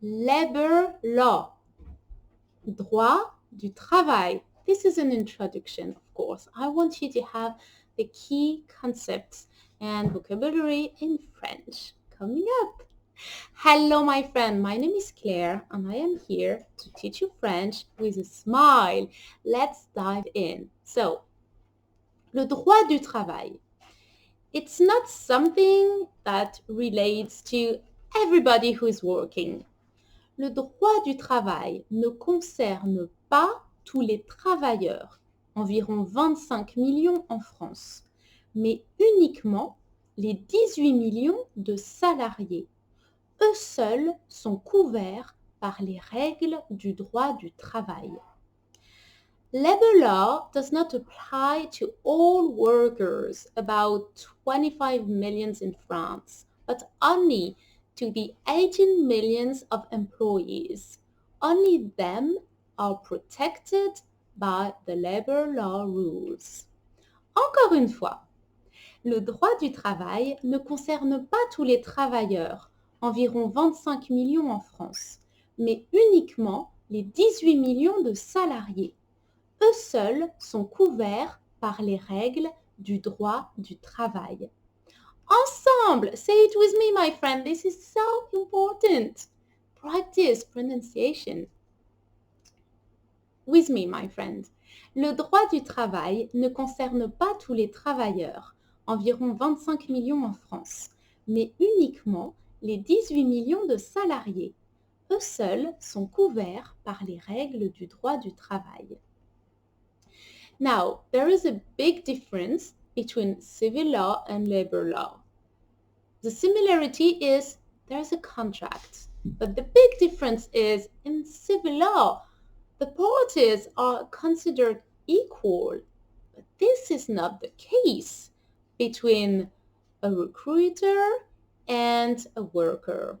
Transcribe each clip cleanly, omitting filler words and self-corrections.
Labor law, droit du travail. This is an introduction, of course. I want you to have the key concepts and vocabulary in French coming up. Hello, my friend. My name is Claire, and I am here to teach you French with a smile. Let's dive in. So, le droit du travail. It's not something that relates to everybody who is working. Le droit du travail ne concerne pas tous les travailleurs, environ 25 millions en France, mais uniquement les 18 millions de salariés. Eux seuls sont couverts par les règles du droit du travail. Labor law does not apply to all workers, about 25 million in France, but only to the 18 millions of employees. Only them are protected by the labor law rules. Encore une fois, le droit du travail ne concerne pas tous les travailleurs, environ 25 millions en France, mais uniquement les 18 millions de salariés. Eux seuls sont couverts par les règles du droit du travail. Ensemble, say it with me, my friend. This is so important. Practice pronunciation. With me, my friend. Le droit du travail ne concerne pas tous les travailleurs, environ 25 millions en France, mais uniquement les 18 millions de salariés. Eux seuls sont couverts par les règles du droit du travail. Now, there is a big difference between civil law and labor law. The similarity is there's a contract, but the big difference is in civil law, the parties are considered equal, but this is not the case between a recruiter and a worker.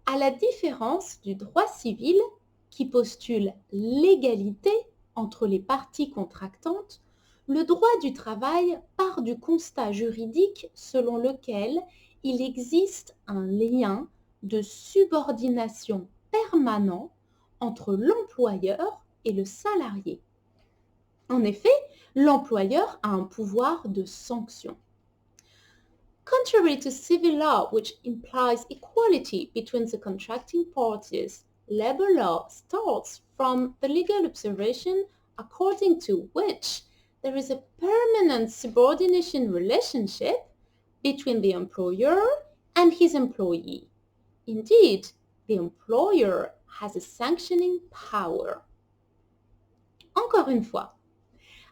À la différence du droit civil qui postule l'égalité entre les parties contractantes, le droit du travail part du constat juridique selon lequel il existe un lien de subordination permanent entre l'employeur et le salarié. En effet, l'employeur a un pouvoir de sanction. Contrary to civil law, which implies equality between the contracting parties, labor law starts from the legal observation according to which there is a permanent subordination relationship between the employer and his employee. Indeed, the employer has a sanctioning power. Encore une fois,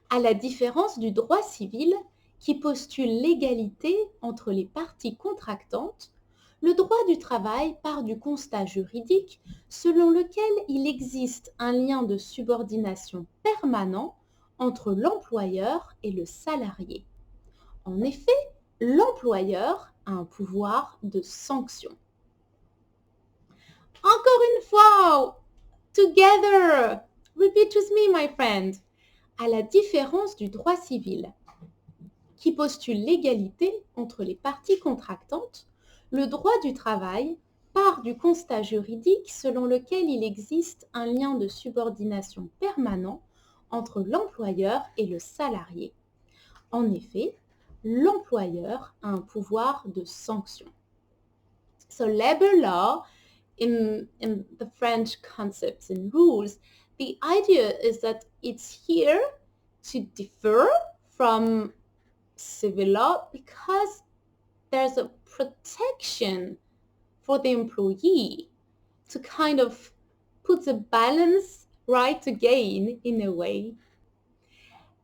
à la différence du droit civil qui postule l'égalité entre les parties contractantes, le droit du travail part du constat juridique selon lequel il existe un lien de subordination permanent entre l'employeur et le salarié. En effet, l'employeur a un pouvoir de sanction. Encore une fois, together, repeat with me, my friend. À la différence du droit civil, qui postule l'égalité entre les parties contractantes, le droit du travail part du constat juridique selon lequel il existe un lien de subordination permanent entre l'employeur et le salarié. En effet, l'employeur a un pouvoir de sanction. So labor law, in the French concepts and rules, the idea is that it's here to differ from civil law because there's a protection for the employee to kind of put the balance right again in a way.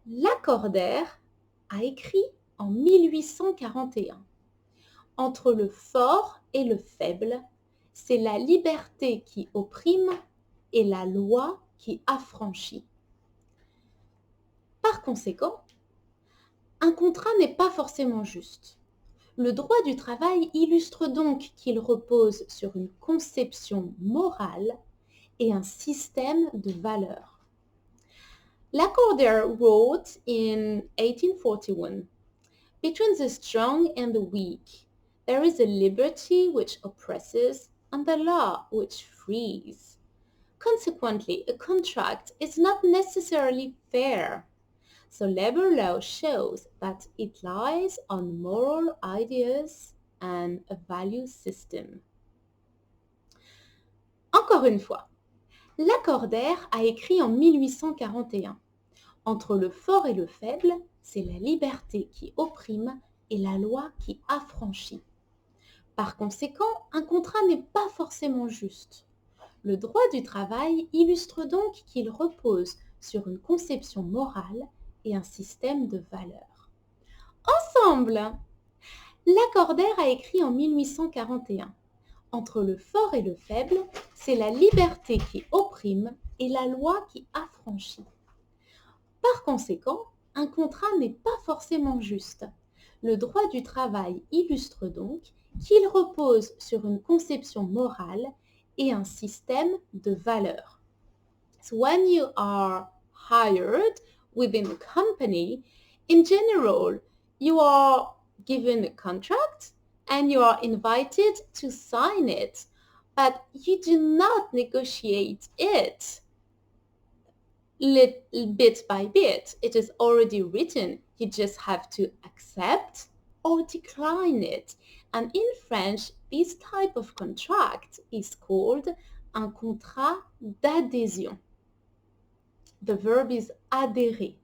Lacordaire a écrit en 1841 « Entre le fort et le faible, c'est la liberté qui opprime et la loi qui affranchit. » Par conséquent, un contrat n'est pas forcément juste. Le droit du travail illustre donc qu'il repose sur une conception morale et un système de valeurs. Lacordaire wrote in 1841, "Between the strong and the weak, there is a liberty which oppresses and the law which frees. Consequently, a contract is not necessarily fair. So labor law shows that it lies on moral ideas and a value system. Encore une fois, Lacordaire a écrit en 1841 « Entre le fort et le faible, c'est la liberté qui opprime et la loi qui affranchit. » Par conséquent, un contrat n'est pas forcément juste. Le droit du travail illustre donc qu'il repose sur une conception morale et un système de valeurs. Ensemble, Lacordaire a écrit en 1841 « Entre le fort et le faible, c'est la liberté qui opprime et la loi qui affranchit. » Par conséquent, un contrat n'est pas forcément juste. Le droit du travail illustre donc qu'il repose sur une conception morale et un système de valeurs. So when you are hired within a company, in general, you are given a contract and you are invited to sign it, but you do not negotiate it bit by bit. It is already written. You just have to accept or decline it. And in French, this type of contract is called un contrat d'adhésion. The verb is adhérer.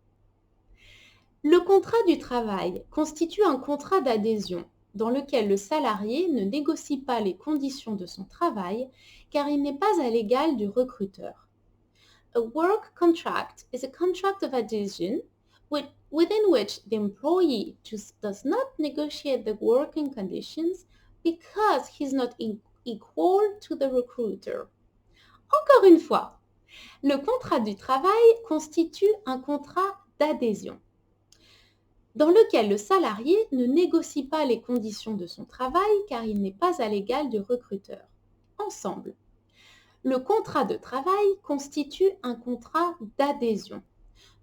Le contrat du travail constitue un contrat d'adhésion dans lequel le salarié ne négocie pas les conditions de son travail car il n'est pas à l'égal du recruteur. A work contract is a contract of adhesion within which the employee does not negotiate the working conditions because he's not equal to the recruiter. Encore une fois, le contrat du travail constitue un contrat d'adhésion dans lequel le salarié ne négocie pas les conditions de son travail car il n'est pas à l'égal du recruteur. Ensemble, le contrat de travail constitue un contrat d'adhésion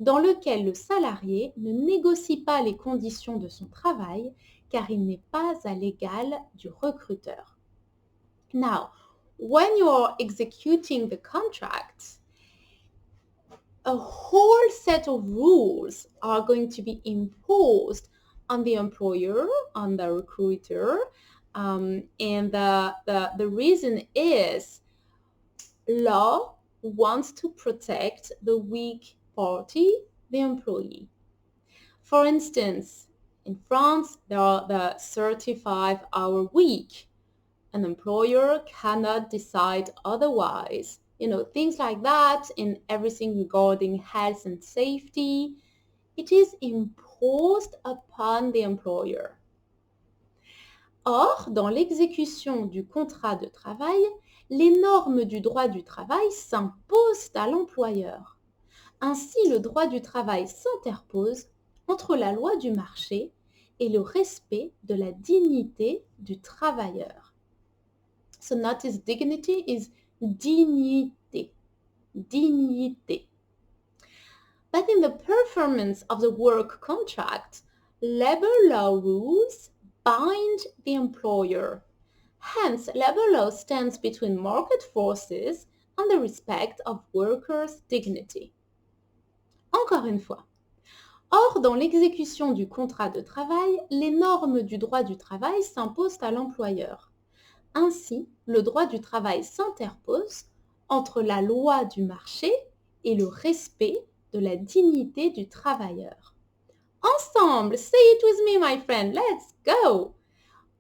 dans lequel le salarié ne négocie pas les conditions de son travail car il n'est pas à l'égal du recruteur. Now, when you are executing the contract, a whole set of rules are going to be imposed on the employer, on the recruiter, and the reason is law wants to protect the weak party, the employee. For instance, in France, there are the 35-hour week. An employer cannot decide otherwise. You know, things like that in everything regarding health and safety. It is imposed upon the employer. Or, dans l'exécution du contrat de travail, les normes du droit du travail s'imposent à l'employeur. Ainsi, le droit du travail s'interpose entre la loi du marché et le respect de la dignité du travailleur. So notice dignity is dignité. Dignité. But in the performance of the work contract, labor law rules bind the employer. Hence, labor law stands between market forces and the respect of workers' dignity. Encore une fois. Or, dans l'exécution du contrat de travail, les normes du droit du travail s'imposent à l'employeur. Ainsi, le droit du travail s'interpose entre la loi du marché et le respect de la dignité du travailleur. Ensemble, say it with me, my friend, let's go!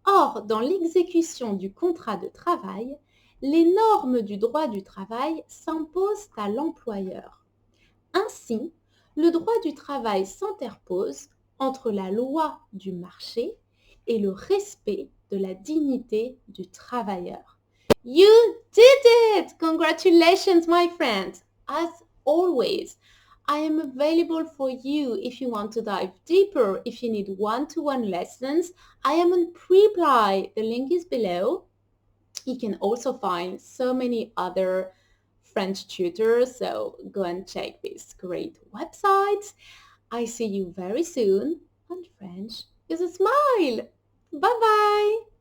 Or, dans l'exécution du contrat de travail, les normes du droit du travail s'imposent à l'employeur. Ainsi, le droit du travail s'interpose entre la loi du marché et le respect de la dignité du travailleur. You did it! Congratulations, my friend! As always, I am available for you if you want to dive deeper, if you need one-to-one lessons. I am on Preply. The link is below. You can also find so many other French tutors, so go and check these great websites. I see you very soon, and French is a smile. Bye-bye!